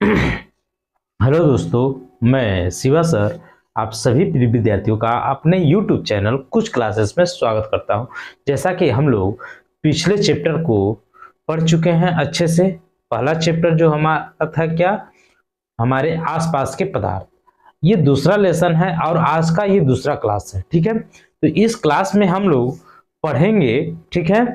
Hello दोस्तों, मैं Shiva sir आप सभी प्रिय विद्यार्थियों का अपने YouTube चैनल कुछ क्लासेस में स्वागत करता हूं। जैसा कि हम लोग पिछले चैप्टर को पढ़ चुके हैं अच्छे से। पहला चैप्टर जो हमारा था क्या, हमारे आसपास के पदार्थ, ये दूसरा लेसन है और आज का ये दूसरा क्लास है। ठीक है, तो इस क्लास में हम लोग पढ़ेंगे, ठीक है,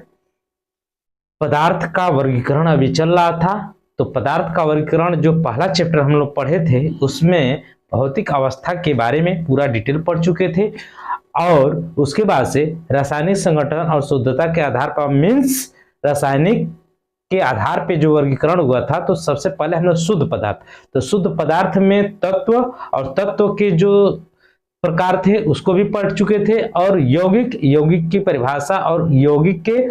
पदार्थ का वर्गीकरण अभी चल रहा था। तो पदार्थ का वर्गीकरण जो पहला चैप्टर हम लोग पढ़े थे उसमें भौतिक अवस्था के बारे में पूरा डिटेल पढ़ चुके थे, और उसके बाद से रासायनिक संगठन और शुद्धता के आधार पर मीन्स रासायनिक के आधार पे जो वर्गीकरण हुआ था, तो सबसे पहले हम लोग शुद्ध पदार्थ, तो शुद्ध पदार्थ में तत्व और तत्व के जो प्रकार थे उसको भी पढ़ चुके थे, और यौगिक की परिभाषा और यौगिक के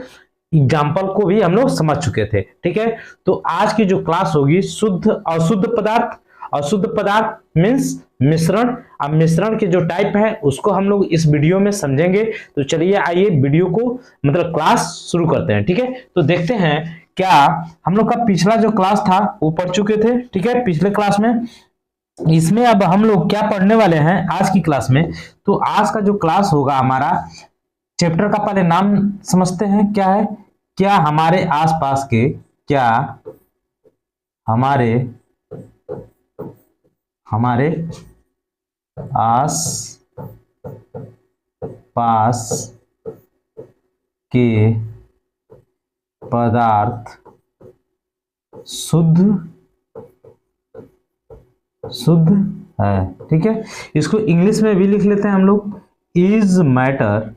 एग्जाम्पल को भी हम लोग समझ चुके थे। ठीक है, तो आज की जो क्लास होगी शुद्ध अशुद्ध पदार्थ। अशुद्ध पदार्थ मीन्स मिश्रण। अब मिश्रण के जो टाइप है उसको हम लोग इस वीडियो में समझेंगे। तो चलिए आइए वीडियो को मतलब क्लास शुरू करते हैं। ठीक है, तो देखते हैं क्या हम लोग का पिछला जो क्लास था वो पढ़ चुके थे। ठीक है, पिछले क्लास में, इसमें अब हम लोग क्या पढ़ने वाले हैं आज की क्लास में। तो आज का जो क्लास होगा हमारा, चैप्टर का पहले नाम समझते हैं क्या है। क्या हमारे आसपास के, क्या हमारे हमारे आस पास के पदार्थ शुद्ध है। ठीक है, इसको इंग्लिश में भी लिख लेते हैं हम लोग, is matter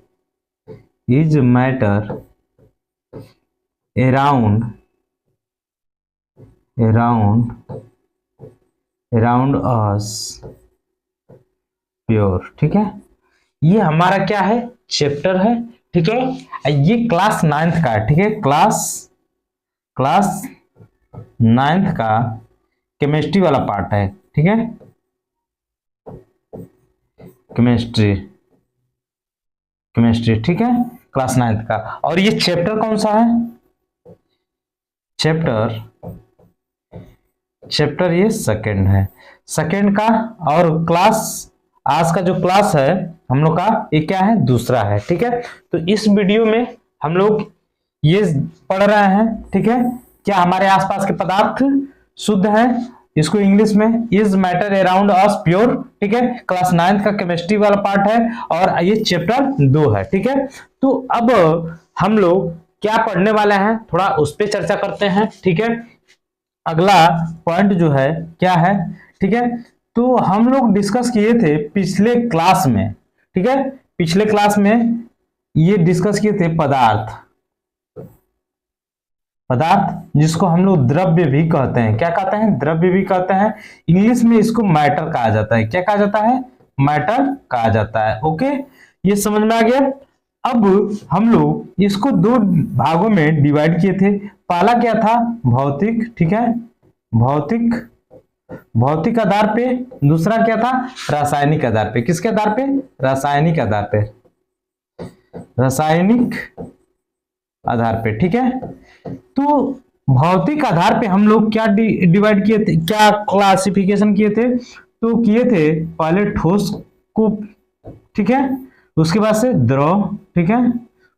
around us pure. ठीक है, ये हमारा क्या है, चैप्टर है। ठीक है, ये क्लास 9th का है। ठीक है, क्लास 9th का केमिस्ट्री वाला पार्ट है। ठीक है, केमिस्ट्री। ठीक है, क्लास 9th का। और ये चैप्टर कौन सा है, चैप्टर ये सेकंड है, सेकंड का। और क्लास, आज का जो क्लास है हम लोग का ये क्या है, दूसरा है। ठीक है, तो इस वीडियो में हम लोग ये पढ़ रहे हैं। ठीक है, क्या हमारे आसपास के पदार्थ शुद्ध है, इसको इंग्लिश में is matter around us pure. ठीक है, क्लास 9th का केमिस्ट्री वाला पार्ट है और ये चैप्टर 2 है। ठीक है, तो अब हम लोग क्या पढ़ने वाले हैं थोड़ा उस पर चर्चा करते हैं। ठीक है, अगला पॉइंट जो है क्या है। ठीक है, तो हम लोग डिस्कस किए थे पिछले क्लास में। ठीक है, पिछले क्लास में ये डिस्कस किए थे पदार्थ जिसको हम लोग द्रव्य भी कहते हैं। क्या कहते हैं, द्रव्य भी कहते हैं। इंग्लिश में इसको मैटर कहा जाता है। क्या कहा जाता है, मैटर कहा जाता है। ओके, ये समझ में आ गया। अब हम लोग इसको 2 भागों में डिवाइड किए थे। पहला क्या था, भौतिक। ठीक है, भौतिक आधार पे। दूसरा क्या था, रासायनिक आधार पे। किसके आधार पे, रासायनिक आधार पे। ठीक है, तो भौतिक आधार पे हम लोग क्या डिवाइड किए थे, क्या क्लासिफिकेशन किए थे, तो किए थे पहले ठोस को। ठीक है, उसके बाद से द्रव। ठीक है,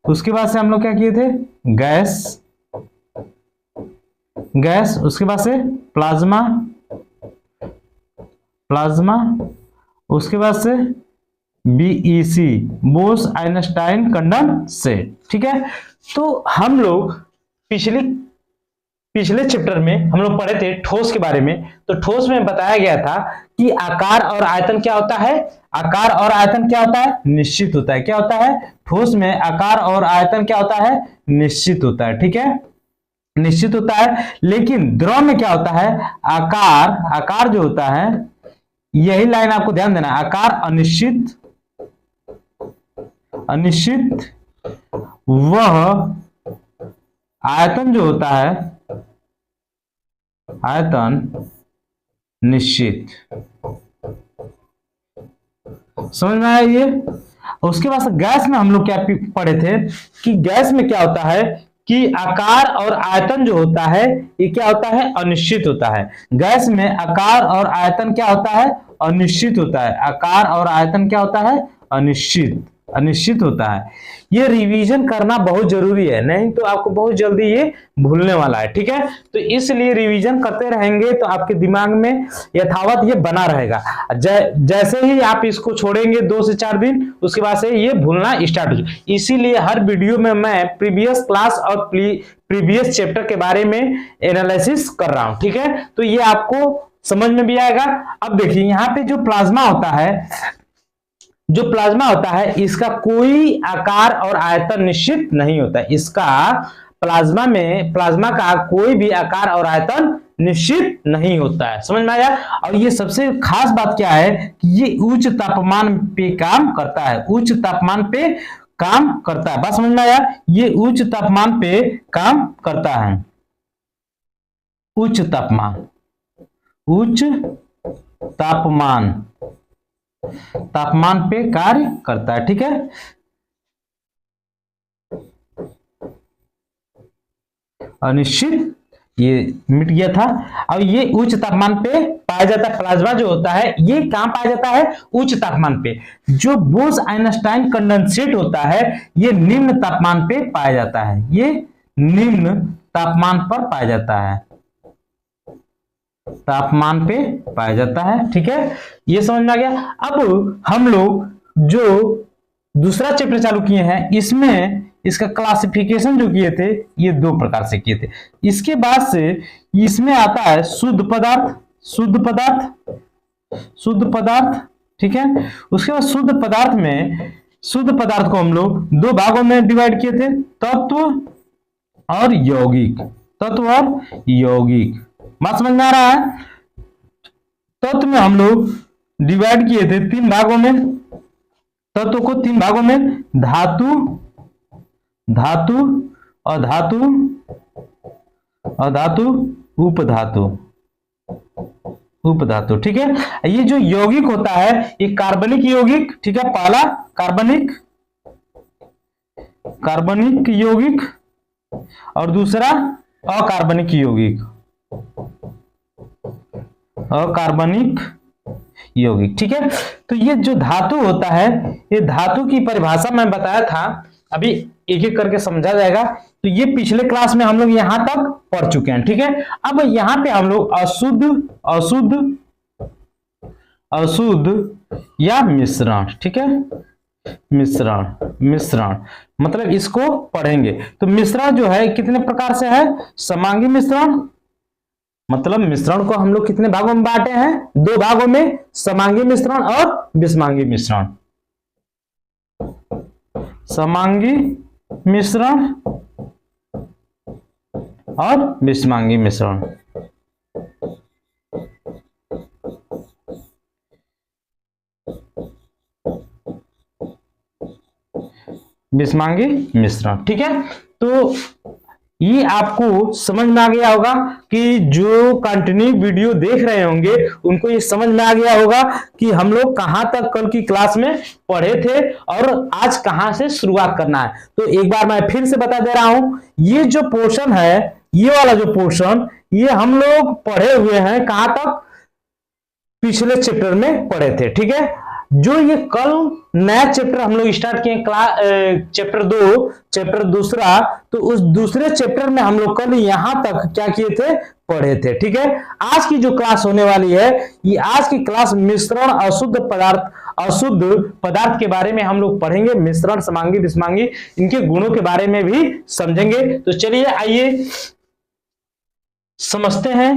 उसके बाद से हम लोग क्या किए थे, गैस। उसके बाद से प्लाज्मा। उसके बाद से बीईसी, बोस आइंस्टाइन कंडेंसेट। ठीक है, तो हम लोग पिछले चैप्टर में हम लोग पढ़े थे ठोस के बारे में। तो ठोस में बताया गया था कि आकार और आयतन क्या होता है, निश्चित होता है। क्या होता है, ठोस में आकार और आयतन क्या होता है, निश्चित होता है। ठीक है, निश्चित होता है। लेकिन द्रव में क्या होता है, आकार जो होता है, यही लाइन आपको ध्यान देना, आकार अनिश्चित, वह आयतन जो होता है, आयतन निश्चित। समझ में आया ये। उसके बाद गैस में हम लोग क्या पढ़े थे कि गैस में क्या होता है कि आकार और आयतन जो होता है ये क्या होता है, अनिश्चित होता है। गैस में आकार और आयतन क्या होता है, अनिश्चित होता है। आकार और आयतन क्या होता है, अनिश्चित होता है। ये रिवीजन करना बहुत जरूरी है, नहीं तो आपको बहुत जल्दी ये भूलने वाला है, ठीक है। तो इसलिए रिवीजन करते रहेंगे तो आपके दिमाग में यथावत ये बना रहेगा। जैसे ही आप इसको छोड़ेंगे 2 से 4 दिन, उसके बाद से ये भूलना स्टार्ट हो जाए। इसीलिए हर वीडियो में मैं प्रीवियस क्लास और प्रीवियस चैप्टर के बारे में एनालिसिस कर रहा हूं, ठीक है। तो ये आपको समझ में भी आएगा। अब देखिए यहाँ पे जो प्लाज्मा होता है, इसका कोई आकार और आयतन निश्चित नहीं होता है। इसका प्लाज्मा का कोई भी आकार और आयतन निश्चित नहीं होता है, समझ में आया। और ये सबसे खास बात क्या है कि ये उच्च तापमान पे काम करता है, उच्च तापमान पे काम करता है। बात समझ में आया, ये उच्च तापमान पे काम करता है। उच्च तापमान पे कार्य करता है, ठीक है। अनिश्चित ये मिट गया था। अब ये उच्च तापमान पे पाया जाता है। प्लाज्मा जो होता है ये कहां पाया जाता है, उच्च तापमान पे। जो बोस आइंस्टाइन कंडेंसेट होता है ये निम्न तापमान पे पाया जाता है, ये निम्न तापमान पर पाया जाता है, तापमान पे पाया जाता है, ठीक है। ये समझ में आ गया। अब हम लोग जो दूसरा चैप्टर चालू किए हैं इसमें इसका क्लासिफिकेशन जो किए थे ये 2 प्रकार से किए थे। इसके बाद से इसमें आता है शुद्ध पदार्थ, ठीक है। उसके बाद शुद्ध पदार्थ को हम लोग 2 भागों में डिवाइड किए थे, तत्व और यौगिक। बात समझ में आ रहा है। तत्व में हम लोग डिवाइड किए थे 3 भागों में, तत्व को 3 भागों में, धातु, उपधातु, ठीक है। ये जो यौगिक होता है ये कार्बनिक यौगिक, ठीक है। पहला कार्बनिक यौगिक और दूसरा अकार्बनिक यौगिक, ठीक है। तो ये जो धातु होता है ये धातु की परिभाषा मैं बताया था, अभी एक एक करके समझा जाएगा। तो ये पिछले क्लास में हम लोग यहां तक पढ़ चुके हैं, ठीक है। अब यहां पे हम लोग अशुद्ध या मिश्रण, ठीक है, मिश्रण मतलब इसको पढ़ेंगे। तो मिश्रण जो है कितने प्रकार से है, समांगी मिश्रण, मतलब मिश्रण को हम लोग कितने भागों में बांटे हैं, 2 भागों में, समांगी मिश्रण और विषमांगी मिश्रण। समांगी मिश्रण और विषमांगी मिश्रण। विषमांगी मिश्रण, ठीक है। तो ये आपको समझ में आ गया होगा कि जो कंटिन्यू वीडियो देख रहे होंगे उनको ये समझ में आ गया होगा कि हम लोग कहां तक कल की क्लास में पढ़े थे और आज कहां से शुरुआत करना है। तो एक बार मैं फिर से बता दे रहा हूं, ये जो पोर्शन है, ये वाला जो पोर्शन, ये हम लोग पढ़े हुए हैं कहां तक, पिछले चैप्टर में पढ़े थे, ठीक है। जो ये कल नया चैप्टर हम लोग स्टार्ट किए चैप्टर 2, चैप्टर दूसरा, तो उस दूसरे चैप्टर में हम लोग कल यहां तक क्या किए थे, पढ़े थे, ठीक है। आज की जो क्लास होने वाली है ये आज की क्लास मिश्रण अशुद्ध पदार्थ के बारे में हम लोग पढ़ेंगे। मिश्रण, समांगी, विषमांगी, इनके गुणों के बारे में भी समझेंगे। तो चलिए आइए समझते हैं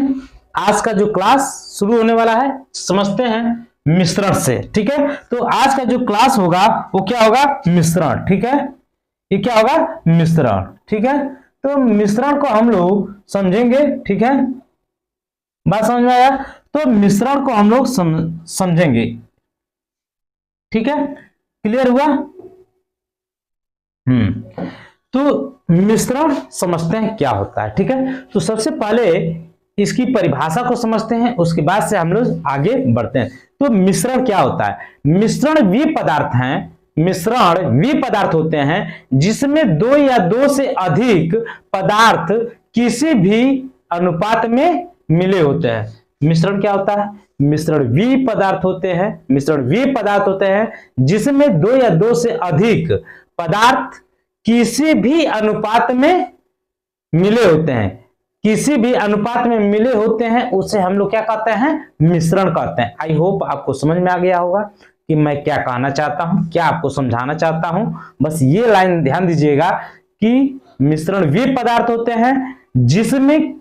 आज का जो क्लास शुरू होने वाला है, समझते हैं मिश्रण से, ठीक है। तो आज का जो क्लास होगा वो क्या होगा, मिश्रण, ठीक है। ये क्या होगा, मिश्रण, ठीक है। तो मिश्रण को हम लोग समझेंगे, ठीक है। बात समझ में आया। तो मिश्रण को हम लोग समझेंगे, ठीक है, क्लियर हुआ। तो मिश्रण समझते हैं क्या होता है, ठीक है। तो सबसे पहले इसकी परिभाषा को समझते हैं, उसके बाद से हम लोग आगे बढ़ते हैं। तो मिश्रण क्या होता है, मिश्रण वे पदार्थ हैं मिश्रण वे पदार्थ होते हैं जिसमें दो या दो से अधिक पदार्थ किसी भी अनुपात में मिले होते हैं। मिश्रण क्या होता है? मिश्रण वे पदार्थ होते हैं, मिश्रण वे पदार्थ होते हैं जिसमें दो या दो से अधिक पदार्थ किसी भी अनुपात में मिले होते हैं, किसी भी अनुपात में मिले होते हैं, उसे हम लोग क्या कहते हैं? मिश्रण कहते हैं। आई होप आपको समझ में आ गया होगा कि मैं क्या कहना चाहता हूं, क्या आपको समझाना चाहता हूं। बस ये लाइन ध्यान दीजिएगा कि मिश्रण वे पदार्थ होते हैं जिसमें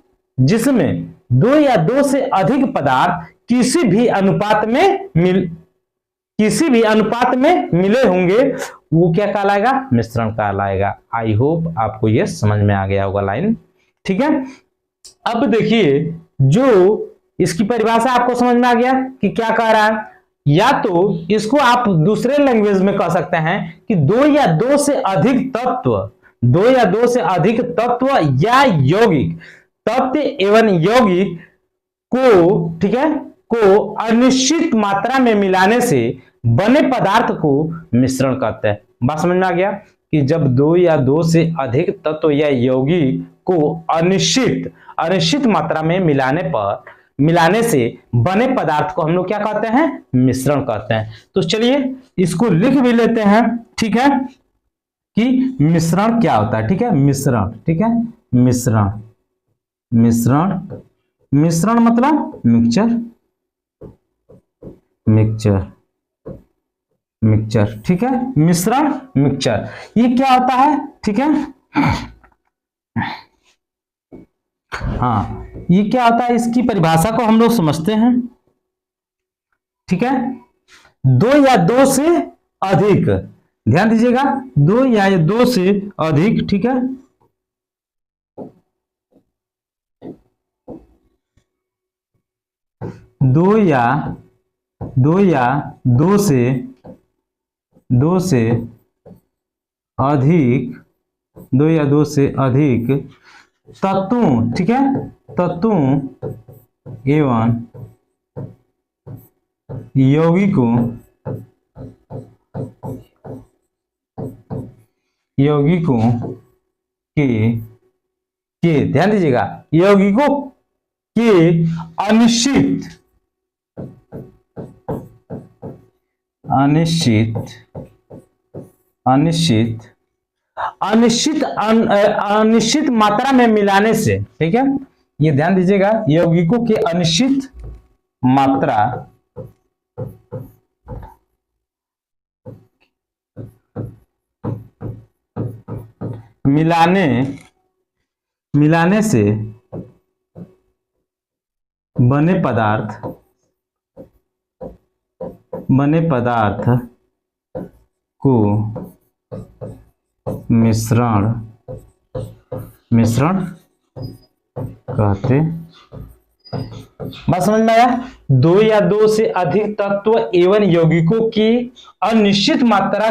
दो या दो से अधिक पदार्थ किसी भी अनुपात में मिले होंगे, वो क्या कहलाएगा? मिश्रण कहलाएगा। आई होप आपको ये समझ में आ गया होगा लाइन, ठीक है। अब देखिए, जो इसकी परिभाषा आपको समझ में आ गया कि क्या कह रहा है, या तो इसको आप दूसरे लैंग्वेज में कह सकते हैं कि दो या दो से अधिक तत्व या यौगिक तत्व एवं यौगिक को, ठीक है, को अनिश्चित मात्रा में मिलाने से बने पदार्थ को मिश्रण कहते हैं। बात समझ में आ गया कि जब दो या दो से अधिक तत्व या यौगिक को अनिश्चित मात्रा में मिलाने से बने पदार्थ को हम लोग क्या कहते हैं? मिश्रण कहते हैं। तो चलिए इसको लिख भी लेते हैं, ठीक है, कि मिश्रण क्या होता है। ठीक है, मिश्रण, ठीक है, मिश्रण मतलब मिक्सचर, ठीक है, मिश्रण मिक्सचर, ये क्या होता है? ठीक है, हाँ, ये क्या होता है? इसकी परिभाषा को हम लोग समझते हैं, ठीक है। दो या दो से अधिक, ध्यान दीजिएगा, दो या दो से अधिक, ठीक है, दो या दो से अधिक तत्वों, ठीक है, तत्वों एवं यौगिकों के ध्यान दीजिएगा, यौगिकों के अनिश्चित मात्रा में मिलाने से, ठीक है, ये ध्यान दीजिएगा, यौगिकों के अनिश्चित मात्रा मिलाने से बने पदार्थ को मिश्रण कहते। बात समझ में आया? दो या दो से अधिक तत्व एवं यौगिकों की अनिश्चित मात्रा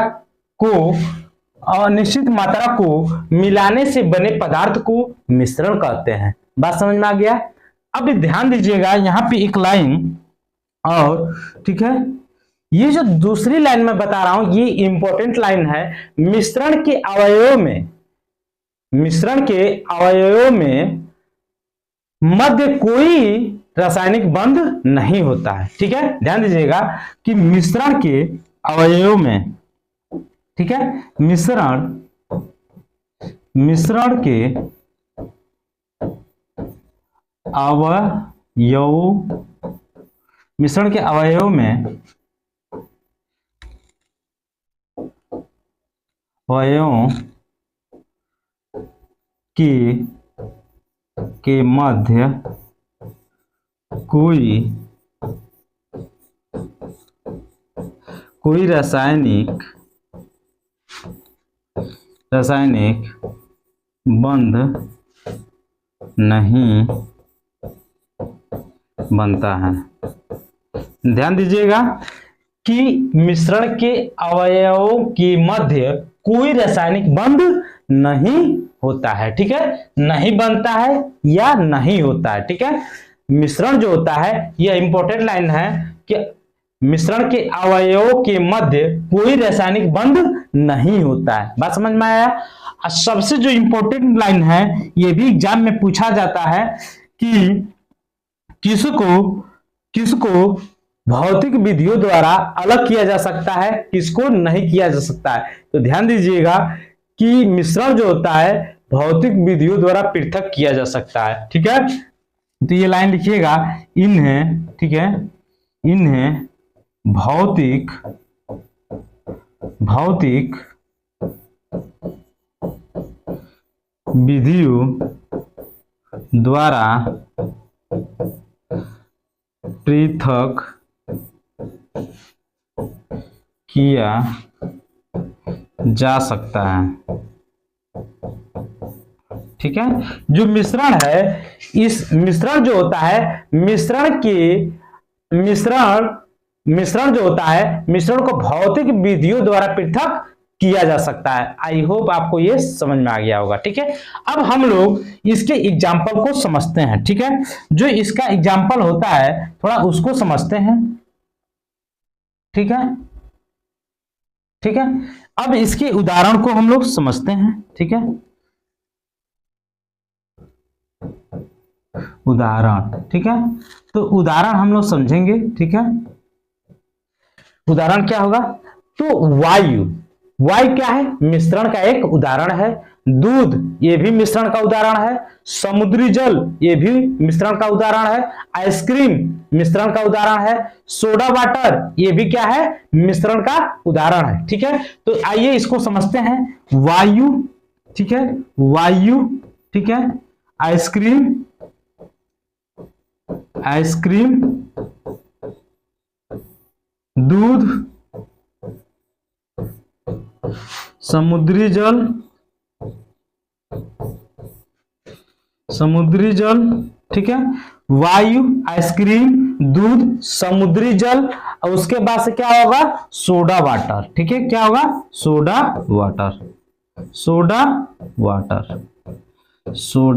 को मिलाने से बने पदार्थ को मिश्रण कहते हैं। बात समझ में आ गया? अब ध्यान दीजिएगा, यहां पे एक लाइन और, ठीक है, ये जो दूसरी लाइन में बता रहा हूं, ये इंपॉर्टेंट लाइन है। मिश्रण के अवयवों में मध्य कोई रासायनिक बंध नहीं होता है, ठीक है। ध्यान दीजिएगा कि मिश्रण के अवयवों में, ठीक है, मिश्रण के अवयवों में के मध्य कोई रासायनिक बंध नहीं बनता है। ध्यान दीजिएगा कि मिश्रण के अवयवों के मध्य कोई रासायनिक बंध नहीं होता है, ठीक है, नहीं बनता है या नहीं होता है, ठीक है। मिश्रण जो होता है, यह इंपॉर्टेंट लाइन है कि मिश्रण के अवयवों के मध्य कोई रासायनिक बंध नहीं होता है। बात समझ में आया। सबसे जो इंपॉर्टेंट लाइन है, ये भी एग्जाम में पूछा जाता है कि किसको भौतिक विधियों द्वारा अलग किया जा सकता है, किसको नहीं किया जा सकता है। तो ध्यान दीजिएगा कि मिश्रण जो होता है भौतिक विधियों द्वारा पृथक किया जा सकता है। ठीक है, तो ये लाइन लिखिएगा, इन्हें, ठीक है, इन्हें भौतिक विधियों द्वारा पृथक किया जा सकता है। ठीक है, जो मिश्रण है, इस मिश्रण जो होता है, मिश्रण जो होता है, मिश्रण को भौतिक विधियों द्वारा पृथक किया जा सकता है। आई होप आपको ये समझ में आ गया होगा। ठीक है, अब हम लोग इसके एग्जाम्पल को समझते हैं। ठीक है, जो इसका एग्जाम्पल होता है थोड़ा उसको समझते हैं। ठीक है, ठीक है, अब इसके उदाहरण को हम लोग समझते हैं। ठीक है, उदाहरण, ठीक है, तो उदाहरण हम लोग समझेंगे। ठीक है, उदाहरण क्या होगा, तो वायु क्या है, मिश्रण का एक उदाहरण है। दूध, ये भी मिश्रण का उदाहरण है। समुद्री जल, ये भी मिश्रण का उदाहरण है। आइसक्रीम मिश्रण का उदाहरण है। सोडा वाटर, ये भी क्या है, मिश्रण का उदाहरण है। ठीक है, तो आइए इसको समझते हैं। वायु, ठीक है, वायु, ठीक है, आइसक्रीम, दूध, समुद्री जल, ठीक है, वायु, आइसक्रीम, दूध, समुद्री जल, और उसके बाद से क्या होगा, सोडा वाटर। ठीक है, क्या होगा, सोडा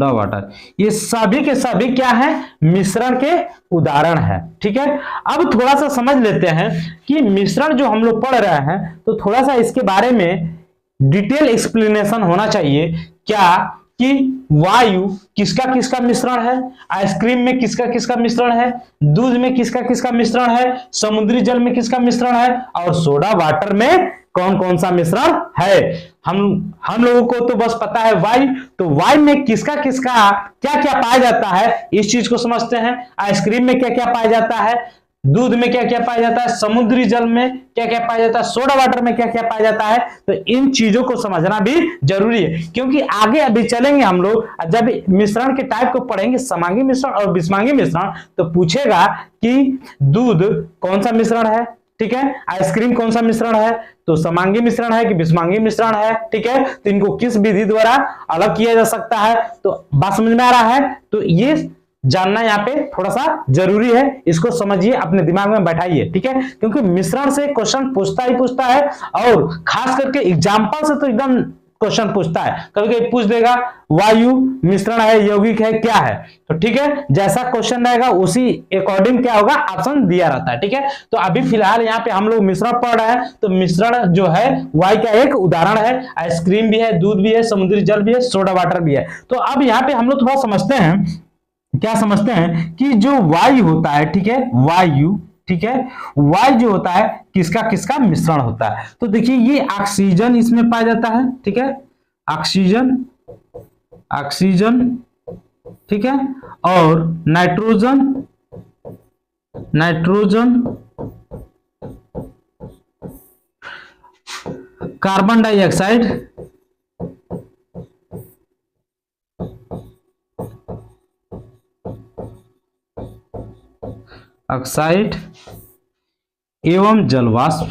वाटर। ये सभी के सभी क्या है, मिश्रण के उदाहरण है। ठीक है, अब थोड़ा सा समझ लेते हैं कि मिश्रण जो हम लोग पढ़ रहे हैं, तो थोड़ा सा इसके बारे में डिटेल एक्सप्लेनेशन होना चाहिए। क्या कि वायु किसका किसका मिश्रण है, आइसक्रीम में किसका किसका मिश्रण है, दूध में किसका किसका मिश्रण है, समुद्री जल में किसका मिश्रण है, और सोडा वाटर में कौन कौन सा मिश्रण है। हम लोगों को तो बस पता है वायु, तो वायु में किसका किसका क्या क्या पाया जाता है, इस चीज को समझते हैं। आइसक्रीम में क्या क्या पाया जाता है, दूध में क्या क्या पाया जाता है, समुद्री जल में क्या क्या पाया जाता है, सोडा वाटर में क्या क्या पाया जाता है। तो इन चीजों को समझना भी जरूरी है, क्योंकि आगे अभी चलेंगे हम लोग, जब मिश्रण के टाइप को पढ़ेंगे, समांगी मिश्रण और विषमांगी मिश्रण, तो पूछेगा कि दूध कौन सा मिश्रण है, ठीक है, आइसक्रीम कौन सा मिश्रण है, तो समांगी मिश्रण है कि विषमांगी मिश्रण है। ठीक है, तो इनको किस विधि द्वारा अलग किया जा सकता है। तो बात समझ में आ रहा है, तो ये जानना यहाँ पे थोड़ा सा जरूरी है, इसको समझिए, अपने दिमाग में बैठाइए। ठीक है, क्योंकि मिश्रण से क्वेश्चन पूछता ही पूछता है, और खास करके एग्जाम्पल से तो एकदम क्वेश्चन पूछता है। कभी कभी पूछ देगा वायु मिश्रण है, यौगिक है, क्या है। तो ठीक है, जैसा क्वेश्चन रहेगा उसी अकॉर्डिंग क्या होगा, ऑप्शन दिया रहता है। ठीक है, तो अभी फिलहाल यहाँ पे हम लोग मिश्रण पढ़ रहे हैं, तो मिश्रण जो है वायु का एक उदाहरण है। आइसक्रीम भी है, दूध भी है, समुद्री जल भी है, सोडा वाटर भी है। तो अब यहाँ पे हम लोग थोड़ा समझते हैं, क्या समझते हैं कि जो वायु होता है, ठीक है, वायु, ठीक है, वायु जो होता है किसका किसका मिश्रण होता है। तो देखिए, ये ऑक्सीजन इसमें पाया जाता है। ठीक है, ऑक्सीजन, ठीक है, और नाइट्रोजन, कार्बन डाइऑक्साइड, ऑक्साइड एवं जलवाष्प,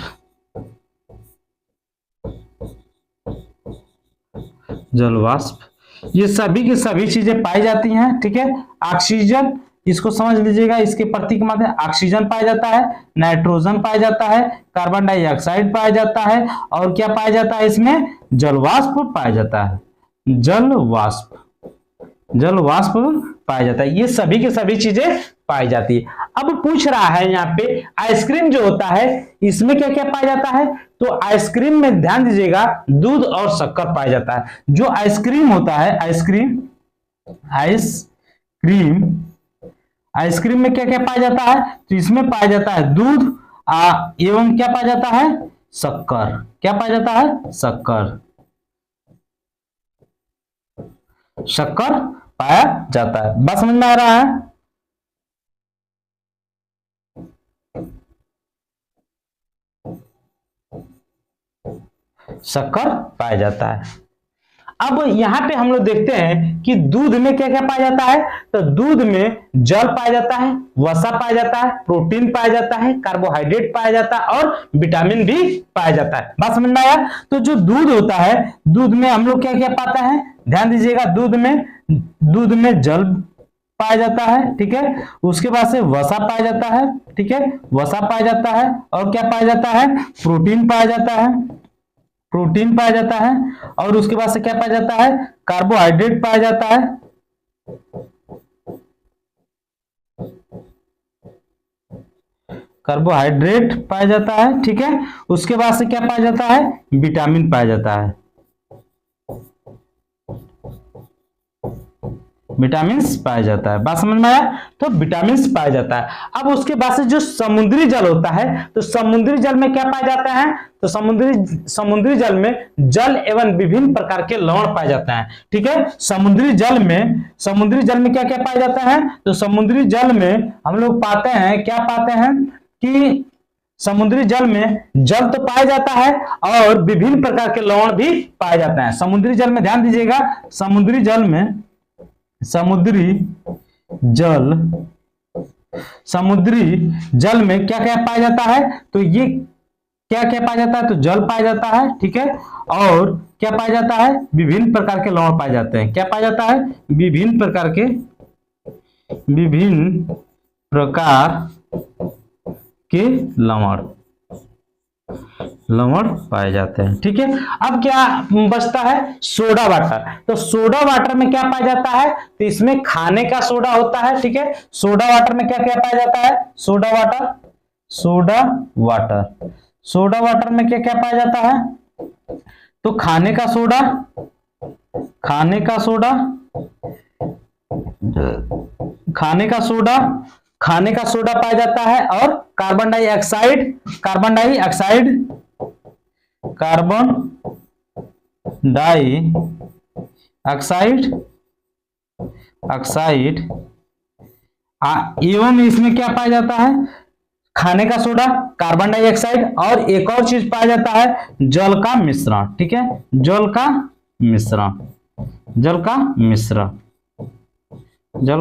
ये सभी की सभी चीजें पाई जाती हैं। ठीक है, ऑक्सीजन, इसको समझ लीजिएगा, इसके प्रतीक मध्य ऑक्सीजन पाया जाता है, नाइट्रोजन पाया जाता है, कार्बन डाइऑक्साइड पाया जाता है, और क्या पाया जाता है, इसमें जलवाष्प पाया जाता है, जलवाष्प पाया जाता है। ये सभी के सभी चीजें पाई जाती है। अब पूछ रहा है यहाँ पे आइसक्रीम जो होता है इसमें क्या क्या पाया जाता है, तो आइसक्रीम में ध्यान दीजिएगा दूध और शक्कर पाया जाता है। जो आइसक्रीम होता है, आइसक्रीम आइसक्रीम आइसक्रीम में क्या क्या पाया जाता है, तो इसमें पाया जाता है दूध एवं क्या पाया जाता है, शक्कर। क्या पाया जाता है, शक्कर, शक्कर पाया जाता है। बात समझ में आ रहा है? शक्कर पाया जाता है। अब यहां पे हम लोग देखते हैं कि दूध में क्या क्या पाया जाता है, तो दूध में जल पाया जाता है, वसा पाया जाता है, प्रोटीन पाया जाता है, कार्बोहाइड्रेट पाया जाता है और विटामिन भी पाया जाता है। बात समझ में आया? तो जो दूध होता है, दूध में हम लोग क्या क्या पाते हैं, ध्यान दीजिएगा, दूध में जल पाया जाता है, ठीक है, उसके बाद से वसा पाया जाता है, ठीक है, वसा पाया जाता है और क्या पाया जाता है, प्रोटीन पाया जाता है, प्रोटीन पाया जाता है और उसके बाद से क्या पाया जाता है, कार्बोहाइड्रेट पाया जाता है, कार्बोहाइड्रेट पाया जाता है, ठीक है, उसके बाद से क्या पाया जाता है, विटामिन पाया जाता है, विटामिन पाया जाता है। बात समझ में आया? तो विटामिन पाया जाता है। अब उसके बाद से जो समुद्री जल होता है, तो समुद्री जल में क्या पाया जाता है, तो समुद्री जल में जल एवं विभिन्न प्रकार के लवण पाए जाते हैं, ठीक है। समुद्री जल में क्या क्या पाया जाता है, तो समुद्री जल में हम लोग पाते हैं, क्या पाते हैं कि समुद्री जल में जल तो पाया जाता है और विभिन्न प्रकार के लवण भी पाए जाते हैं। समुद्री जल में ध्यान दीजिएगा, समुद्री जल में क्या क्या पाया जाता है, तो ये क्या क्या पाया जाता है, तो जल पाया जाता है, ठीक है, और क्या पाया जाता है, विभिन्न प्रकार के लवण पाए जाते हैं। क्या पाया जाता है, विभिन्न प्रकार के लवण पाए जाते हैं, ठीक है। अब क्या बचता है, सोडा वाटर। तो सोडा वाटर में क्या पाया जाता है, तो इसमें खाने का सोडा होता है, ठीक है। सोडा वाटर में क्या क्या पाया जाता है, सोडा वाटर में क्या क्या पाया जाता है, तो खाने का सोडा पाया जाता है और कार्बन डाइऑक्साइड एवं इसमें क्या पाया जाता है, खाने का सोडा, कार्बन डाइऑक्साइड और एक और चीज पाया जाता है, जल का मिश्रण, ठीक है, जल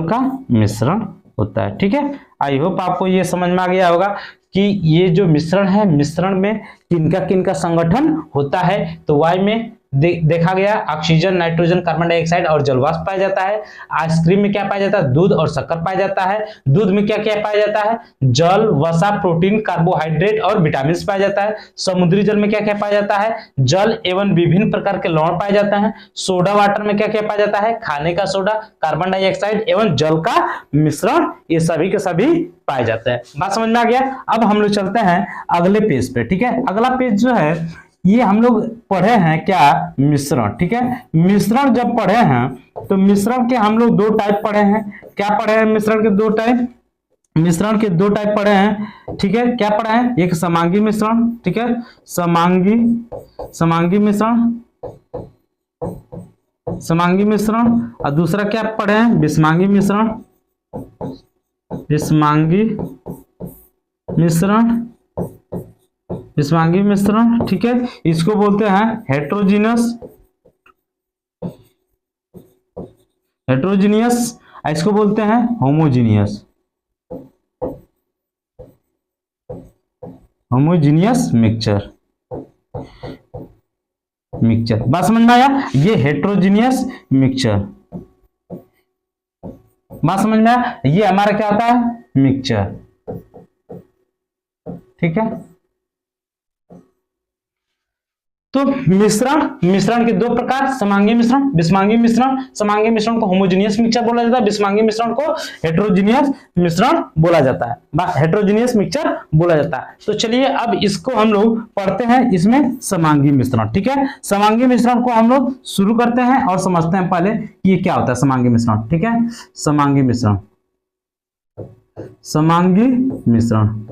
का मिश्रण होता है, ठीक है। आई होप आपको ये समझ में आ गया होगा कि ये जो मिश्रण है, मिश्रण में किनका किनका संगठन होता है। तो वाई में देखा गया ऑक्सीजन, नाइट्रोजन, कार्बन डाइऑक्साइड और जलवाष्प पाया जाता है। आइसक्रीम में क्या पाया जाता है, दूध और शक्कर पाया जाता है। दूध में क्या क्या पाया जाता है, जल, वसा, प्रोटीन, कार्बोहाइड्रेट और विटामिन पाया जाता है। समुद्री जल में क्या क्या पाया जाता है, जल एवं विभिन्न प्रकार के लवण पाए जाते हैं। सोडा वाटर में क्या क्या पाया जाता है, खाने का सोडा, कार्बन डाइऑक्साइड एवं जल का मिश्रण, ये सभी के सभी पाए जाते हैं। बात समझ में आ गया? अब हम लोग चलते हैं अगले पेज पे, ठीक है। अगला पेज जो है ये हम लोग पढ़े हैं क्या, मिश्रण, ठीक है। मिश्रण जब पढ़े हैं तो मिश्रण के हम लोग दो टाइप पढ़े हैं। क्या पढ़े हैं, मिश्रण के दो टाइप पढ़े हैं, ठीक है। क्या पढ़े हैं, एक समांगी मिश्रण, ठीक है, समांगी मिश्रण और दूसरा क्या पढ़े हैं, विषमांगी मिश्रण, ठीक है। इसको बोलते हैं हेट्रोजीनियस, इसको बोलते हैं होमोजीनियस मिक्सचर। बात समझ में आया? ये हेट्रोजीनियस मिक्सचर, बात समझ में आया? ये हमारा क्या होता है, मिक्सचर, ठीक है। तो मिश्रण के दो प्रकार, समांगी मिश्रण, विषमांगी मिश्रण। समांगी मिश्रण को होमोजेनियस मिक्सचर बोला जाता है, विषमांगी मिश्रण को हेटेरोजेनियस मिश्रण बोला जाता है, हेटेरोजेनियस मिक्सचर बोला जाता है। तो चलिए अब इसको हम लोग पढ़ते हैं, इसमें समांगी मिश्रण। ठीक है, समांगी मिश्रण को हम लोग शुरू करते हैं और समझते हैं पहले कि ये क्या होता है समांगी मिश्रण। ठीक है, समांगी मिश्रण, समांगी मिश्रण,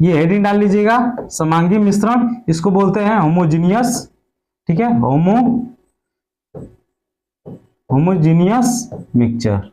ये हेडिंग डाल लीजिएगा, समांगी मिश्रण। इसको बोलते हैं होमोजीनियस। ठीक है, होमोजीनियस मिक्सचर,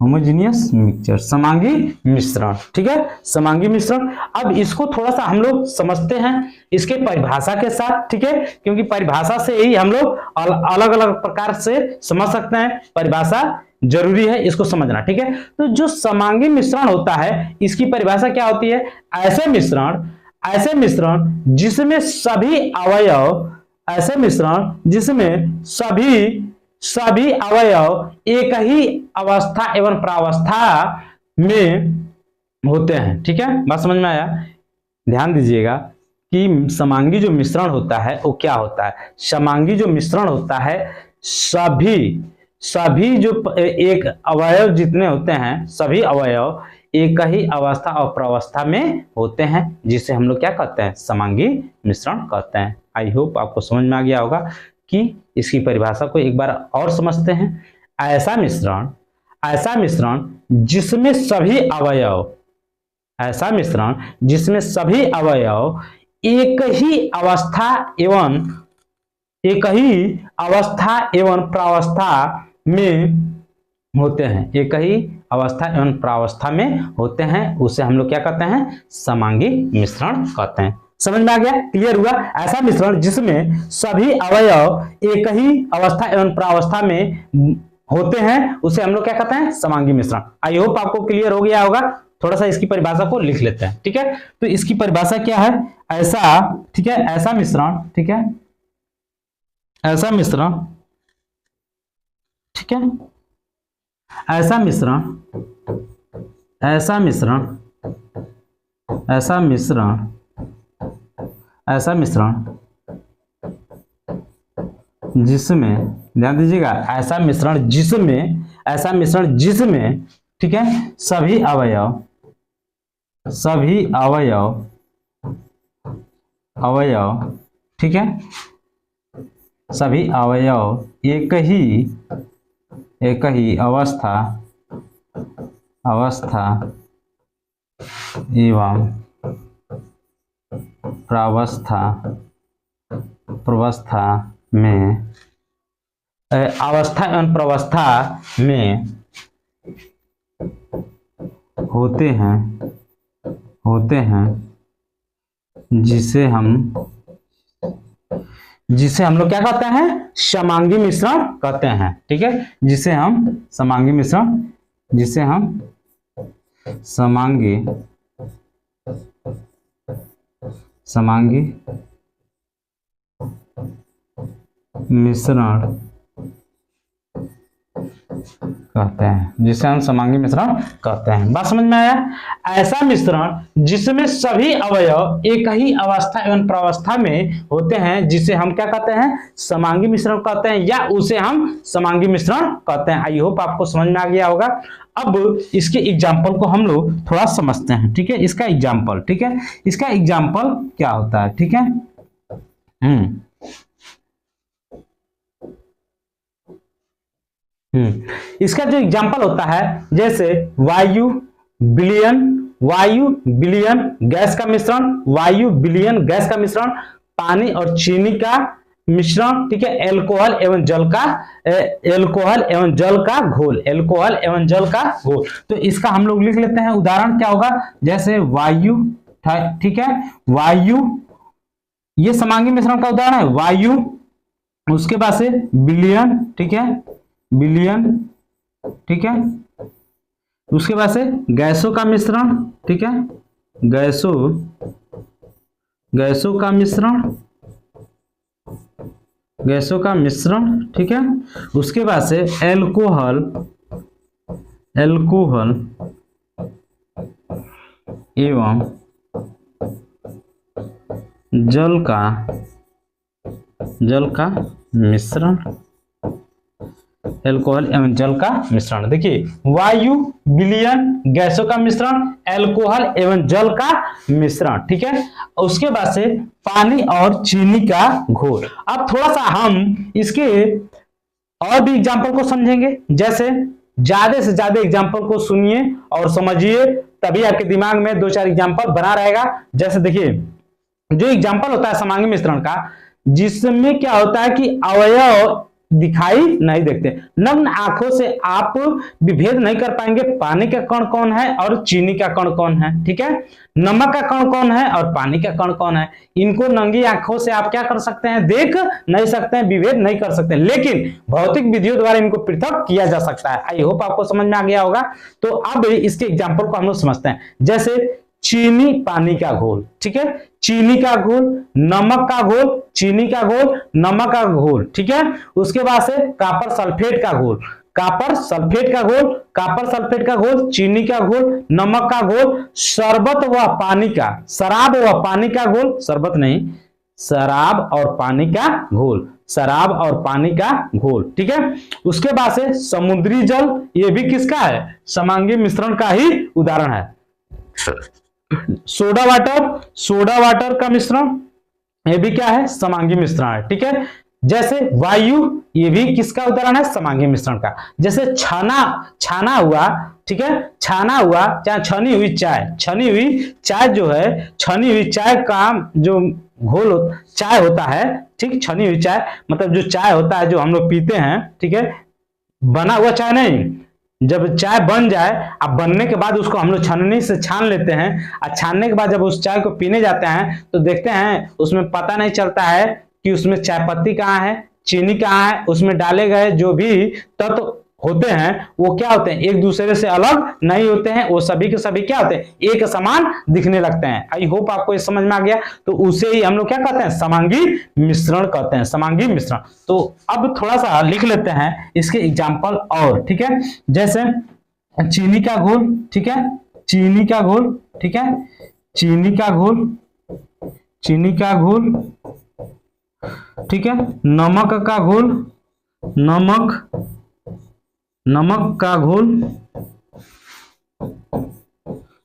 होमोजीनियस मिक्सचर, समांगी मिश्रण। ठीक है, समांगी मिश्रण। अब इसको थोड़ा सा हम लोग समझते हैं इसके परिभाषा के साथ। ठीक है, क्योंकि परिभाषा से ही हम लोग अलग अलग प्रकार से समझ सकते हैं, परिभाषा जरूरी है इसको समझना। ठीक है, तो जो समांगी मिश्रण होता है इसकी परिभाषा क्या होती है? ऐसे मिश्रण जिसमें सभी अवयव, ऐसे मिश्रण जिसमें सभी अवयव एक ही अवस्था एवं प्रावस्था में होते हैं। ठीक है, बात समझ में आया? ध्यान दीजिएगा कि समांगी जो मिश्रण होता है वो क्या होता है। समांगी जो मिश्रण होता है सभी जो एक अवयव जितने होते हैं, सभी अवयव एक ही अवस्था और प्रावस्था में होते हैं, जिसे हम लोग क्या कहते हैं? समांगी मिश्रण कहते हैं। आई होप आपको समझ में आ गया होगा कि इसकी परिभाषा को एक बार और समझते हैं। ऐसा मिश्रण जिसमें सभी अवयव, ऐसा मिश्रण जिसमें सभी अवयव एक ही अवस्था एवं प्रावस्था में होते हैं, एक ही अवस्था एवं प्रावस्था में होते हैं, उसे हम लोग क्या कहते हैं? समांगी मिश्रण कहते हैं। समझ में आ गया? क्लियर हुआ? ऐसा मिश्रण जिसमें सभी अवयव एक ही अवस्था एवं प्रावस्था में होते हैं, उसे हम लोग क्या कहते हैं? समांगी मिश्रण। आई होप आपको क्लियर हो गया होगा। थोड़ा सा इसकी परिभाषा को लिख लेते हैं। ठीक है, तो इसकी परिभाषा क्या है? ऐसा, ठीक है, ऐसा मिश्रण, ठीक है, ऐसा मिश्रण, ठीक है, ऐसा मिश्रण जिसमें, ध्यान दीजिएगा, ऐसा मिश्रण जिसमें, ठीक है, सभी अवयव ठीक है, सभी अवयव एक ही अवस्था एवं प्रावस्था में, अवस्था एवं प्रावस्था में होते हैं, जिसे हम लोग क्या कहते हैं? समांगी मिश्रण कहते हैं। ठीक है, जिसे हम समांगी मिश्रण कहते हैं, जिसे हम समांगी मिश्रण कहते हैं। बात समझ में आया? ऐसा मिश्रण जिसमें सभी अवयव एक ही अवस्था एवं प्रावस्था में होते हैं, जिसे हम क्या कहते हैं? समांगी मिश्रण कहते हैं, या उसे हम समांगी मिश्रण कहते हैं। आई होप आपको समझ में आ गया होगा। अब इसके एग्जाम्पल को हम लोग थोड़ा समझते हैं। ठीक है, इसका एग्जाम्पल, ठीक है, इसका एग्जाम्पल क्या होता है? ठीक है, इसका जो एग्जाम्पल होता है, जैसे वायु विलयन गैस का मिश्रण, पानी और चीनी का मिश्रण, ठीक है, अल्कोहल एवं जल का घोल। तो इसका हम लोग लिख लेते हैं, उदाहरण क्या होगा? जैसे वायु, ठीक है, वायु, ये समांगी मिश्रण का उदाहरण है, वायु, उसके बाद से विलयन, ठीक है, ठीक है, उसके बाद से गैसों का मिश्रण, ठीक है, गैसों का मिश्रण, ठीक है, उसके बाद से अल्कोहल एवं जल का मिश्रण, अल्कोहल एवं जल का मिश्रण। देखिए वायु, विलयन, गैसों का मिश्रण, अल्कोहल एवं जल का मिश्रण, ठीक है। उसके बाद से पानी और चीनी का घोल। अब थोड़ा सा हम इसके और भी एग्जाम्पल को समझेंगे, जैसे ज्यादा से ज्यादा एग्जाम्पल को सुनिए और समझिए, तभी आपके दिमाग में 2-4 एग्जाम्पल बना रहेगा। जैसे देखिए जो एग्जाम्पल होता है समांगी मिश्रण का, जिसमें क्या होता है कि अवयव दिखाई नहीं देते, नग्न आंखों से आप विभेद नहीं कर पाएंगे पानी का कण कौन है और चीनी का कण कौन है, ठीक है। नमक का कण कौन है और पानी का कण कौन है, इनको नंगी आंखों से आप क्या कर सकते हैं, देख नहीं सकते हैं, विभेद नहीं कर सकते, लेकिन भौतिक विधियों द्वारा इनको पृथक किया जा सकता है। आई होप आपको समझ में आ गया होगा। तो अब इसके एग्जाम्पल को हम लोग समझते हैं, जैसे चीनी पानी का घोल, ठीक है, चीनी का घोल, नमक का घोल, चीनी का घोल, नमक का घोल, ठीक है। उसके बाद से कॉपर सल्फेट का घोल, कॉपर सल्फेट का घोल, कॉपर सल्फेट का घोल, चीनी का घोल, नमक का घोल, शरबत व पानी का, शराब व पानी का घोल, शरबत नहीं, शराब और पानी का घोल, शराब और पानी का घोल, ठीक है। उसके बाद से समुद्री जल, ये भी किसका है, समांगी मिश्रण का ही उदाहरण है। सोडा वाटर का मिश्रण, ये भी क्या है, समांगी मिश्रण है, ठीक है। जैसे वायु, ये भी किसका उदाहरण है, समांगी मिश्रण का। जैसे छाना हुआ, ठीक है, छाना हुआ चाहे छनी हुई चाय जो है, छनी हुई चाय का जो घोल चाय होता है, ठीक, छनी हुई चाय मतलब जो चाय होता है जो हम लोग पीते हैं, ठीक है, बना हुआ चाय नहीं। जब चाय बन जाए, अब बनने के बाद उसको हम लोग छन्नी से छान लेते हैं, और छानने के बाद जब उस चाय को पीने जाते हैं तो देखते हैं उसमें पता नहीं चलता है कि उसमें चाय पत्ती कहाँ है, चीनी कहाँ है, उसमें डाले गए जो भी तत्व होते हैं वो क्या होते हैं, एक दूसरे से अलग नहीं होते हैं, वो सभी के सभी क्या होते हैं, एक समान दिखने लगते हैं। आई होप आपको ये समझ में आ गया। तो उसे ही हम लोग क्या कहते हैं, समांगी मिश्रण कहते हैं, समांगी मिश्रण। तो अब थोड़ा सा लिख लेते हैं इसके एग्जाम्पल और, ठीक है। जैसे चीनी का घोल, ठीक है, चीनी का घोल, ठीक है, चीनी का घोल, चीनी का घोल, ठीक है, नमक का घोल, नमक का घोल,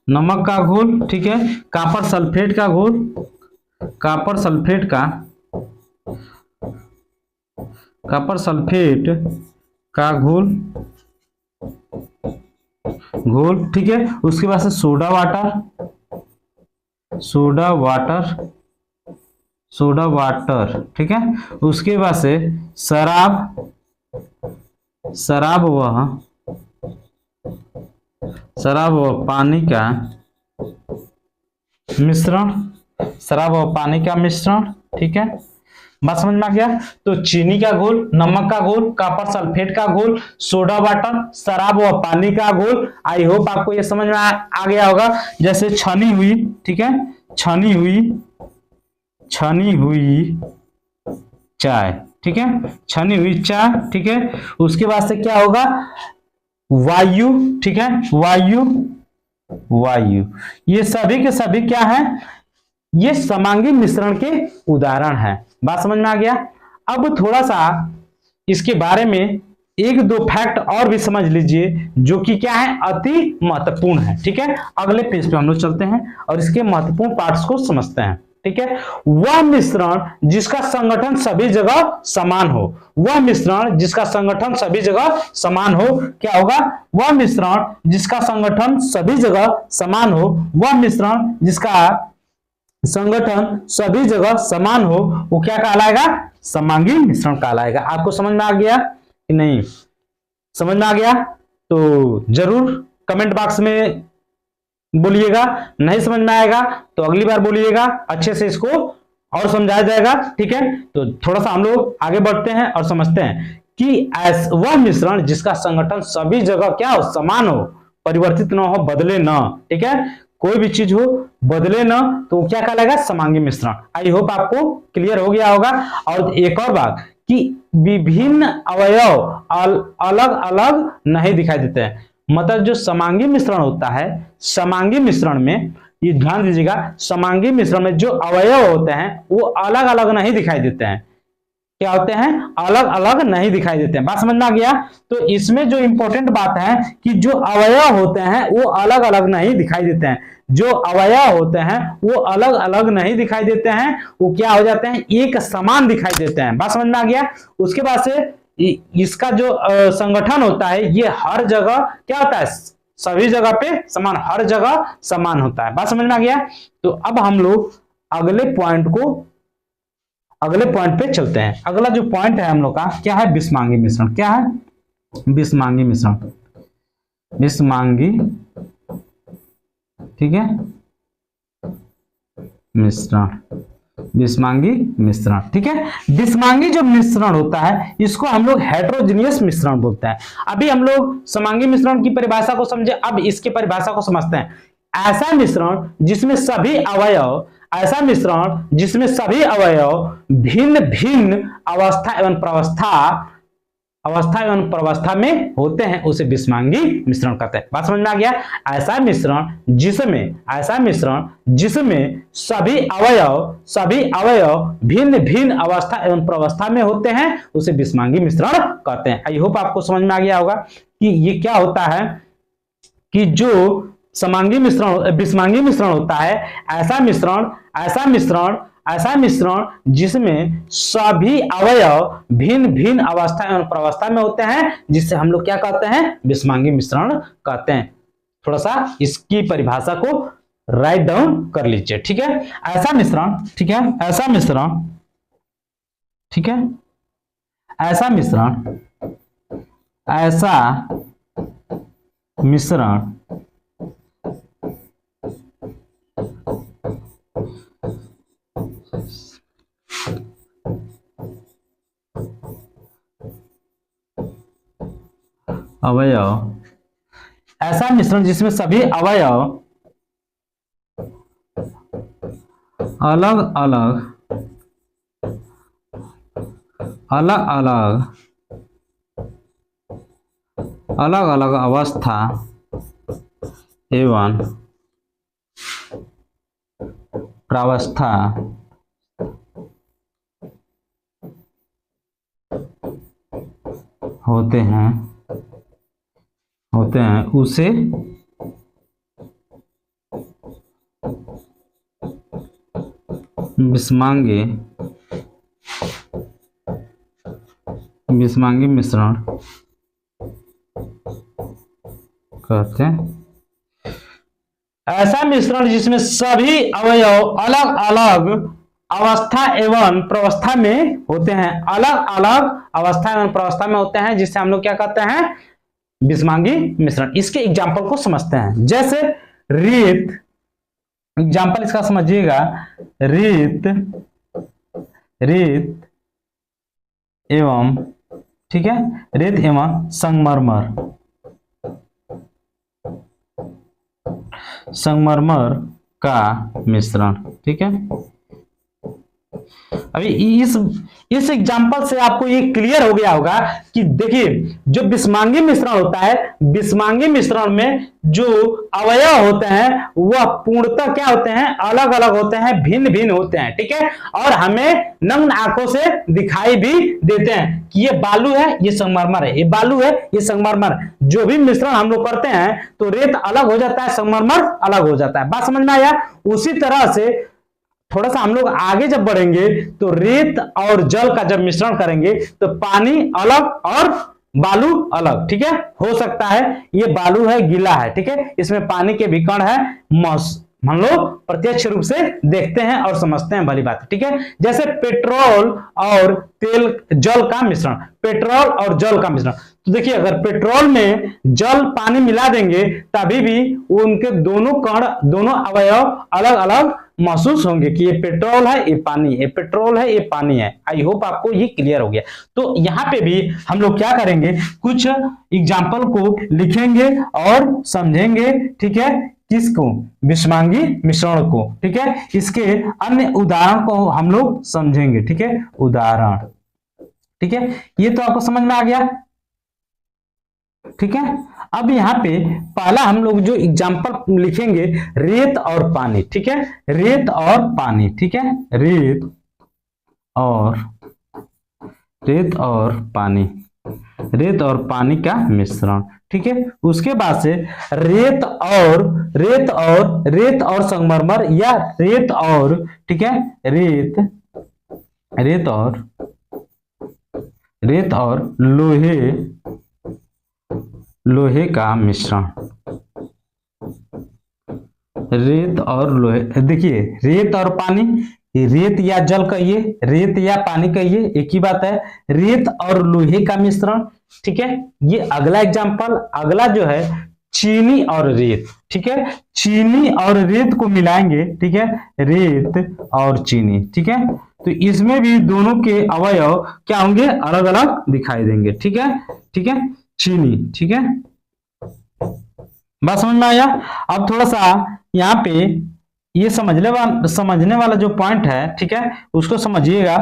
नमक का घोल, ठीक है, कॉपर सल्फेट का घोल, कॉपर सल्फेट का घोल, ठीक है। उसके बाद से सोडा वाटर, ठीक है। उसके बाद से शराब व पानी का मिश्रण, शराब व पानी का मिश्रण, ठीक है। बात समझ में आ गया। तो चीनी का घोल, नमक का घोल, कॉपर सल्फेट का घोल, सोडा वाटर, शराब व पानी का घोल। आई होप आपको ये समझ में आ गया होगा। जैसे छनी हुई, ठीक है, छनी हुई चाय, ठीक है, छनी हुई चाय, ठीक है। उसके बाद से क्या होगा, वायु, ठीक है, वायु, ये सभी के सभी क्या है, ये समांगी मिश्रण के उदाहरण है। बात समझ में आ गया। अब थोड़ा सा इसके बारे में 1-2 फैक्ट और भी समझ लीजिए, जो कि क्या है, अति महत्वपूर्ण है, ठीक है। अगले पेज पे हम लोग चलते हैं और इसके महत्वपूर्ण पार्ट्स को समझते हैं, ठीक है। वह मिश्रण जिसका संगठन सभी जगह समान हो, वह मिश्रण जिसका संगठन सभी जगह समान हो, क्या होगा, वह मिश्रण जिसका संगठन सभी जगह समान हो, वह मिश्रण जिसका संगठन सभी जगह समान हो, वो क्या कहलाएगा, समांगी मिश्रण कहलाएगा। आपको समझ में आ गया कि नहीं, समझ में आ गया तो जरूर कमेंट बॉक्स में बोलिएगा, नहीं समझ में आएगा तो अगली बार बोलिएगा, अच्छे से इसको और समझाया जाएगा, ठीक है। तो थोड़ा सा हम लोग आगे बढ़ते हैं और समझते हैं कि वह मिश्रण जिसका संगठन सभी जगह क्या हो, समान हो, परिवर्तित ना हो, बदले ना, ठीक है, कोई भी चीज हो बदले ना, तो क्या कहलाएगा, समांगी मिश्रण। आई होप आपको क्लियर हो गया होगा। और एक और बात कि विभिन्न अवयव अलग अलग नहीं दिखाई देते हैं, मतलब जो समांगी मिश्रण होता है, समांगी मिश्रण में ये ध्यान दीजिएगा, समांगी मिश्रण में जो अवयव होते हैं वो अलग अलग नहीं दिखाई देते हैं। क्या होते हैं? अलग अलग नहीं दिखाई देते हैं। बात समझ में आ गया? तो इसमें जो इंपॉर्टेंट बात है कि जो अवयव होते हैं वो अलग अलग नहीं दिखाई देते हैं। जो अवयव होते हैं वो अलग अलग नहीं दिखाई देते हैं, वो क्या हो जाते हैं? एक समान दिखाई देते हैं। बात समझ में आ गया? उसके बाद से इसका जो संगठन होता है ये हर जगह क्या होता है? सभी जगह पे समान, हर जगह समान होता है। बात समझ में आ गया? तो अब हम लोग अगले पॉइंट पे चलते हैं। अगला जो पॉइंट है हम लोग का क्या है? बिस्मांगी मिश्रण। क्या है? बिस्मांगी मिश्रण। बिस्मांगी, ठीक है, मिश्रण, बिस्मांगी मिश्रण, ठीक है। बिस्मांगी जो मिश्रण होता है इसको हम लोग हेटेरोजेनियस मिश्रण बोलते हैं। अभी हम लोग समांगी मिश्रण की परिभाषा को समझे, अब इसकी परिभाषा को समझते हैं। ऐसा मिश्रण जिसमें सभी अवयव, ऐसा मिश्रण जिसमें सभी अवयव भिन्न भिन्न अवस्था एवं प्रवस्था में होते हैं उसे बिस्मांगी मिश्रण कहते हैं। बात समझ में आ गया? ऐसा मिश्रण जिसमें सभी अवयव भिन्न भिन्न अवस्था एवं प्रवस्था में होते हैं उसे बिस्मांगी मिश्रण कहते हैं। आई होप आपको समझ में आ गया होगा कि ये क्या होता है कि जो बिस्मांगी मिश्रण होता है, ऐसा मिश्रण जिसमें सभी अवयव भिन्न भिन्न अवस्था एवं प्रवस्था में होते हैं, जिससे हम लोग क्या कहते हैं? बिस्मांगी मिश्रण कहते हैं। थोड़ा सा इसकी परिभाषा को राइट डाउन कर लीजिए, ठीक है। ऐसा मिश्रण, ठीक है, ऐसा मिश्रण, ठीक है, ऐसा मिश्रण अवयव, ऐसा मिश्रण जिसमें सभी अवयव अलग अलग अवस्था एवं प्रावस्था होते हैं उसे बिस्मांगी मिश्रण कहते हैं। ऐसा मिश्रण जिसमें सभी अवयव अलग अलग अवस्था एवं प्रवस्था में होते हैं, अलग अलग अवस्था एवं प्रवस्था में होते हैं, जिससे हम लोग क्या कहते हैं? बिस्मांगी मिश्रण। इसके एग्जाम्पल को समझते हैं। जैसे रेत, एग्जाम्पल इसका समझिएगा, रेत एवं, ठीक है, रेत एवं संगमरमर का मिश्रण, ठीक है। अभी इस एग्जांपल से आपको ये क्लियर हो गया होगा कि देखिए जो बिस्मांगी मिश्रण होता है, बिस्मांगी मिश्रण में जो अवयव होते हैं वह पूर्णतः क्या होते हैं? अलग अलग होते हैं, भिन्न भिन्न होते हैं, ठीक है। और हमें नग्न आंखों से दिखाई भी देते हैं कि ये बालू है, ये संगमरमर है, ये बालू है, ये संगमरमर। जो भी मिश्रण हम लोग करते हैं तो रेत अलग हो जाता है, संगमरमर अलग हो जाता है। बात समझ में आया? उसी तरह से थोड़ा सा हम लोग आगे जब बढ़ेंगे तो रेत और जल का जब मिश्रण करेंगे तो पानी अलग और बालू अलग, ठीक है। हो सकता है ये बालू है, गीला है, ठीक है, इसमें पानी के भी कण है, हम लोग प्रत्यक्ष रूप से देखते हैं और समझते हैं, भली बात है, ठीक है। जैसे पेट्रोल और जल का मिश्रण, पेट्रोल और जल का मिश्रण, तो देखिए अगर पेट्रोल में जल पानी मिला देंगे तभी भी उनके दोनों कण, दोनों अवयव अलग अलग महसूस होंगे कि ये पेट्रोल है, ये पानी, ये पेट्रोल है, ये पानी है। आई होप आपको ये क्लियर हो गया। तो यहाँ पे भी हम लोग क्या करेंगे? कुछ एग्जाम्पल को लिखेंगे और समझेंगे, ठीक है, किसको? बिस्मांगी मिश्रण को, ठीक है। इसके अन्य उदाहरण को हम लोग समझेंगे, ठीक है, उदाहरण, ठीक है। ये तो आपको समझ में आ गया, ठीक है। अब यहाँ पे पहला हम लोग जो एग्जाम्पल लिखेंगे रेत और पानी, ठीक है, रेत और पानी, ठीक है, रेत और पानी का मिश्रण, ठीक है। उसके बाद से रेत और संगमरमर या रेत और, ठीक है, रेत और लोहे का मिश्रण, रेत और लोहे, देखिए रेत और पानी, रेत या जल कहिए, रेत या पानी कहिए, एक ही बात है, रेत और लोहे का मिश्रण, ठीक है। ये अगला एग्जांपल, अगला जो है चीनी और रेत, ठीक है, चीनी और रेत को मिलाएंगे, ठीक है, रेत और चीनी, ठीक है। तो इसमें भी दोनों के अवयव क्या होंगे, अलग अलग दिखाई देंगे, ठीक है, ठीक है, चीनी, ठीक है। बात समझ में आया। अब थोड़ा सा यहाँ पे ये समझने वाला जो पॉइंट है, ठीक है, उसको समझिएगा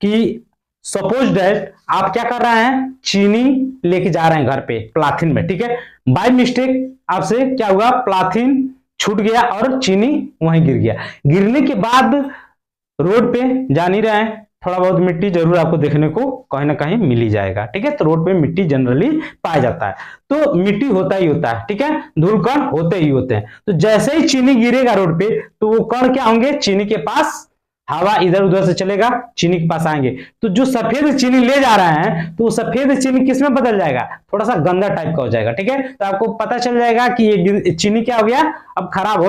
कि सपोज दैट आप क्या कर रहे हैं, चीनी लेके जा रहे हैं घर पे पॉलिथीन में, ठीक है, बाय मिस्टेक आपसे क्या हुआ, पॉलिथीन छूट गया और चीनी वहीं गिर गया। गिरने के बाद रोड पे जा नहीं रहे हैं, थोड़ा बहुत मिट्टी जरूर आपको देखने को कहीं ना कहीं मिल ही जाएगा, ठीक है। तो रोड पे मिट्टी जनरली पाया जाता है, तो मिट्टी होता ही होता है, ठीक है, धूल कण होते ही होते हैं। तो जैसे ही चीनी गिरेगा रोड पे, तो वो कण क्या होंगे, चीनी के पास, हवा इधर उधर से चलेगा, चीनी के पास आएंगे, तो जो सफेद चीनी ले जा रहा है, तो सफेद चीनी किस में बदल जाएगा, थोड़ा सा गंदा टाइप का हो जाएगा, ठीक है। तो आपको पता चल जाएगा कि ये चीनी क्या हो गया, अब खराब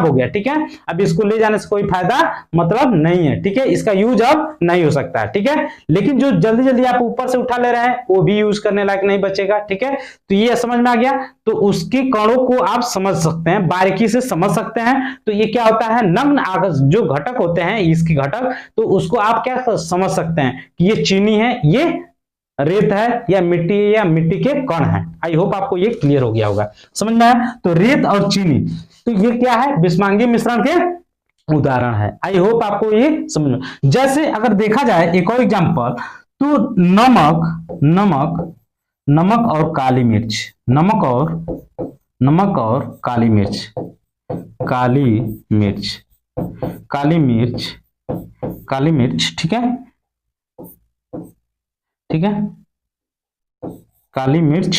हो गया, ठीक है। अब इसको ले जाने से कोई फायदा मतलब नहीं है, ठीक है, इसका यूज अब नहीं हो सकता है, ठीक है। लेकिन जो जल्दी जल्दी आप ऊपर से उठा ले रहे हैं, वो भी यूज करने लायक नहीं बचेगा, ठीक है। तो ये समझ में आ गया। तो उसके कणों को आप समझ सकते हैं, बारीकी से समझ सकते हैं। तो ये क्या होता है, नग्न आकाश जो घटक होते हैं इसकी घटक, तो उसको आप क्या समझ सकते हैं कि ये चीनी है, ये रेत है, या मिट्टी है, या मिट्टी के कण है। आई होप आपको ये क्लियर हो गया होगा, समझ में आया। तो रेत और चीनी, तो ये क्या है, विषमांगी मिश्रण के उदाहरण है। आई होप आपको ये समझ में। जैसे अगर देखा जाए एक और एग्जांपल, तो नमक और काली मिर्च, नमक और काली मिर्च, ठीक है, ठीक है, काली मिर्च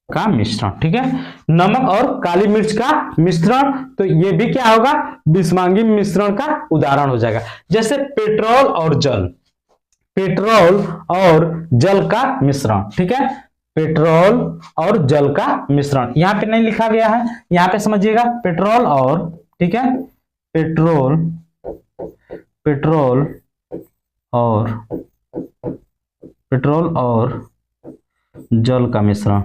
का मिश्रण, ठीक है, नमक और काली मिर्च का मिश्रण, तो ये भी क्या होगा, विषमांगी मिश्रण का उदाहरण हो जाएगा। जैसे पेट्रोल और जल का मिश्रण, ठीक है, पेट्रोल और जल का मिश्रण, यहां पे नहीं लिखा गया है, यहां पे समझिएगा, पेट्रोल और, ठीक है, पेट्रोल और जल का मिश्रण,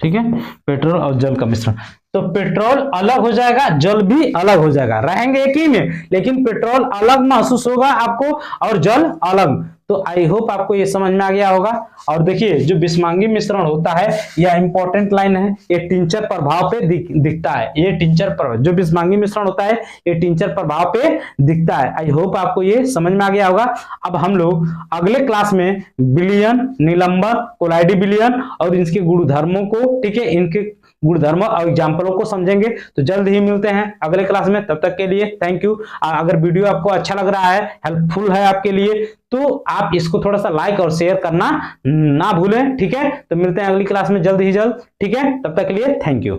ठीक है, पेट्रोल और जल का मिश्रण। तो पेट्रोल अलग हो जाएगा, जल भी अलग हो जाएगा, रहेंगे एक ही में, लेकिन पेट्रोल अलग महसूस होगा आपको और जल अलग। तो आई होप आपको ये समझ में आ गया होगा। और देखिए जो विषमांगी मिश्रण होता है, यह इंपॉर्टेंट लाइन है, ये टिंचर प्रभाव पे दिखता है, ये टिंचर प्रभाव, जो विषमांगी मिश्रण होता है ये टिंचर प्रभाव पे दिखता है। आई होप आपको ये समझ में आ गया होगा। अब हम लोग अगले क्लास में विलयन, निलंबन, कोलाइडी विलयन और इनके गुणधर्मों को, ठीक है, इनके गुणधर्म और एग्जाम्पलों को समझेंगे। तो जल्द ही मिलते हैं अगले क्लास में, तब तक के लिए थैंक यू। अगर वीडियो आपको अच्छा लग रहा है, हेल्पफुल है आपके लिए, तो आप इसको थोड़ा सा लाइक और शेयर करना ना भूलें, ठीक है। तो मिलते हैं अगली क्लास में जल्द ही जल्द, ठीक है, तब तक के लिए थैंक यू।